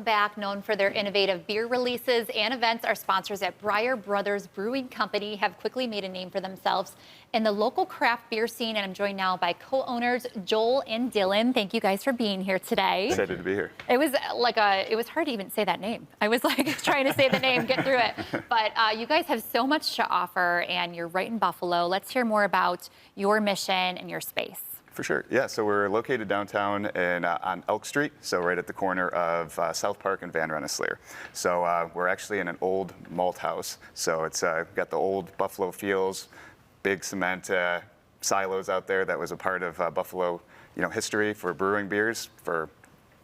back, known for their innovative beer releases and events, our sponsors at BriarBrothers Brewing Company have quickly made a name for themselves in the local craft beer scene. And I'm joined now by co-owners Joel and Dylan. Thank you guys for being here today. Excited to be here. It was hard to even say that name. I was like trying to say the name, get through it. But you guys have so much to offer, and you're right in Buffalo. Let's hear more about your mission and your space. For sure, yeah. So we're located downtown and on Elk Street, so right at the corner of South Park and Van Rensselaer. So we're actually in an old malt house. So it's got the old Buffalo feels, big cement silos out there that was a part of Buffalo, history for brewing beers for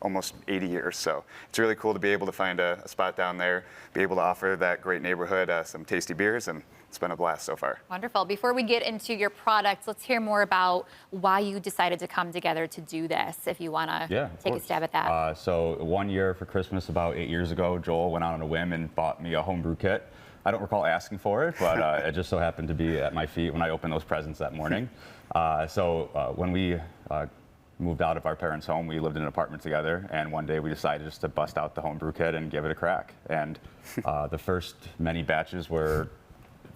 almost 80 years. So it's really cool to be able to find a spot down there, be able to offer that great neighborhood some tasty beers, and it's been a blast so far. Wonderful. Before we get into your products, let's hear more about why you decided to come together to do this, if you want to take a stab at that. So one year for Christmas, about 8 years ago, Joel went out on a whim and bought me a homebrew kit. I don't recall asking for it, but it just so happened to be at my feet when I opened those presents that morning. When we moved out of our parents' home, we lived in an apartment together, and one day we decided just to bust out the homebrew kit and give it a crack. And the first many batches were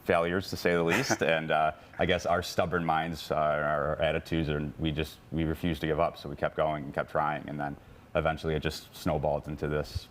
failures, to say the least, and I guess our stubborn minds, our attitudes, and we refused to give up, so we kept going and kept trying, and then eventually it just snowballed into this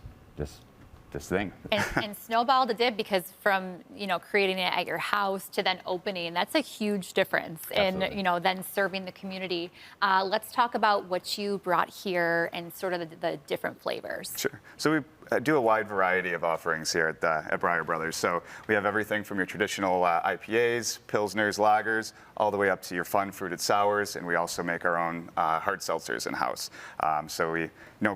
thing. And snowballed it did, because from creating it at your house to then opening, that's a huge difference. Absolutely. And then serving the community. Let's talk about what you brought here and sort of the different flavors. Sure. So we do a wide variety of offerings here at BriarBrothers. So we have everything from your traditional IPAs, Pilsners, lagers, all the way up to your fun fruited sours, and we also make our own hard seltzers in-house. So we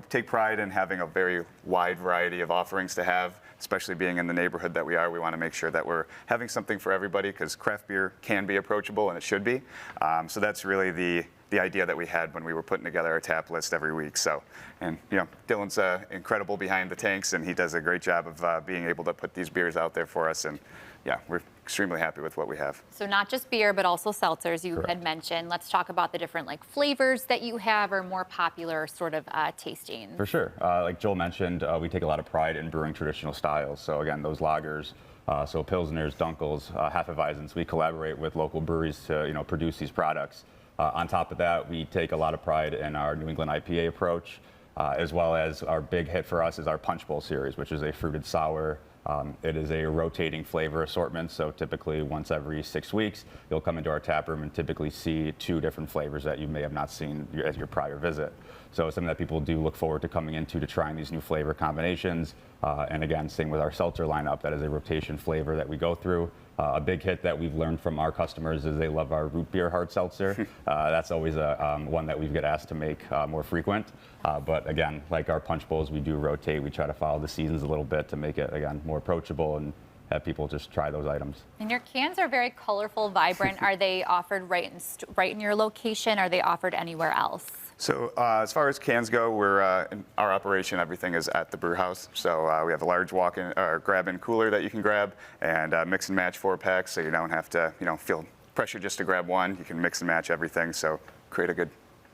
take pride in having a very wide variety of offerings to have, especially being in the neighborhood that we are. We want to make sure that we're having something for everybody, because craft beer can be approachable, and it should be. So that's really the idea that we had when we were putting together our tap list every week. So, and Dylan's incredible behind the tanks, and he does a great job of being able to put these beers out there for us. And yeah, we're extremely happy with what we have. So not just beer, but also seltzers, you had mentioned. Let's talk about the different flavors that you have, or more popular sort of tasting. For sure. Like Joel mentioned, we take a lot of pride in brewing traditional styles. So again, those lagers, so Pilsners, Dunkels, Hefeweizens, we collaborate with local breweries to produce these products. On top of that, we take a lot of pride in our New England IPA approach, as well as our big hit for us is our Punch Bowl series, which is a fruited sour. It is a rotating flavor assortment, so typically once every 6 weeks, you'll come into our tap room and typically see 2 different flavors that you may have not seen at your prior visit. So it's something that people do look forward to coming into, to trying these new flavor combinations. And again, same with our seltzer lineup. That is a rotation flavor that we go through. A big hit that we've learned from our customers is they love our root beer hard seltzer. That's always one that we get asked to make more frequent. But again, like our punch bowls, we do rotate. We try to follow the seasons a little bit to make it, again, more approachable and have people just try those items. And your cans are very colorful, vibrant. Are they offered right in your location? Are they offered anywhere else? So as far as cans go, in our operation, everything is at the brew house. So we have a large walk-in or grab-in cooler that you can grab, and mix and match 4-packs, so you don't have to feel pressure just to grab one. You can mix and match everything, so create a good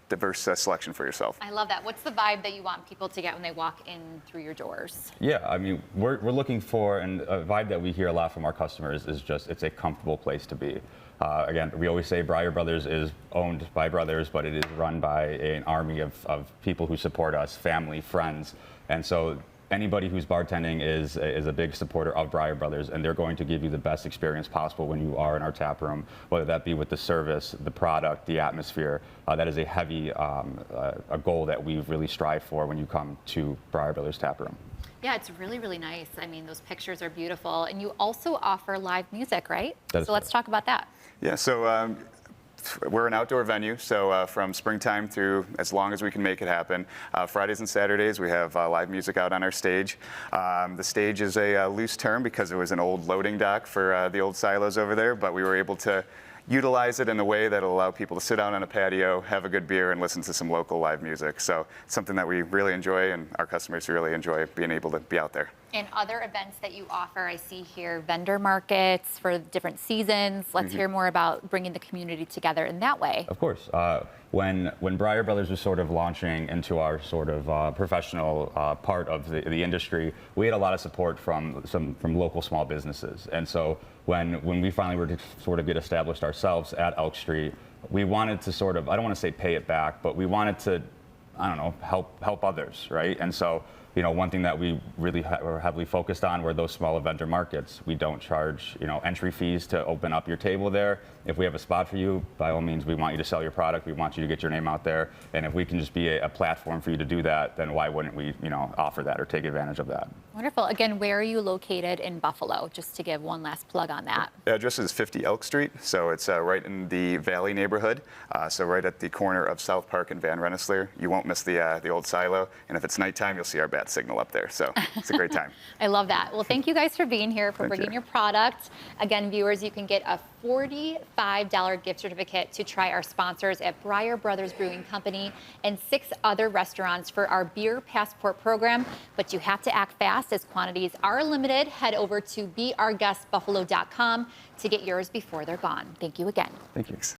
diverse selection for yourself. I love that. What's the vibe that you want people to get when they walk in through your doors? Yeah, I mean, we're looking for, and a vibe that we hear a lot from our customers is just, it's a comfortable place to be. Again, we always say BriarBrothers is owned by brothers, but it is run by an army of people who support us, family, friends. And so anybody who's bartending is a big supporter of BriarBrothers, and they're going to give you the best experience possible when you are in our tap room, whether that be with the service, the product, the atmosphere. That is a heavy a goal that we really strive for when you come to BriarBrothers tap room. Yeah, it's really, really nice. I mean, those pictures are beautiful. And you also offer live music, right? So let's talk about that. Yeah, so we're an outdoor venue, so from springtime through as long as we can make it happen. Fridays and Saturdays, we have live music out on our stage. The stage is a loose term because it was an old loading dock for the old silos over there, but we were able to utilize it in a way that will allow people to sit out on a patio, have a good beer, and listen to some local live music. So it's something that we really enjoy, and our customers really enjoy being able to be out there. And other events that you offer, I see here vendor markets for different seasons. Let's hear more about bringing the community together in that way. Of course. When BriarBrothers was sort of launching into our sort of professional part of the industry, we had a lot of support from local small businesses. And so when we finally were to sort of get established ourselves at Elk Street, we wanted to sort of, I don't want to say pay it back, but we wanted to, I don't know, help others, right? And so, you know, one thing that we really were heavily focused on were those smaller vendor markets. We don't charge, you know, entry fees to open up your table there. If we have a spot for you, by all means, we want you to sell your product. We want you to get your name out there. And if we can just be a platform for you to do that, then why wouldn't we, you know, offer that or take advantage of that? Wonderful. Again, where are you located in Buffalo? Just to give one last plug on that. The address is 50 Elk Street, so it's right in the Valley neighborhood, so right at the corner of South Park and Van Rensselaer. You won't miss the old silo, and if it's nighttime, you'll see our bat signal up there, so it's a great time. I love that. Well, thank you guys for being here, for Thank bringing you. your product. Again, viewers, you can get a $45 gift certificate to try our sponsors at BriarBrothers Brewing Company and 6 other restaurants for our Beer Passport program. But you have to act fast as quantities are limited. Head over to beourguestbuffalo.com to get yours before they're gone. Thank you again. Thank you.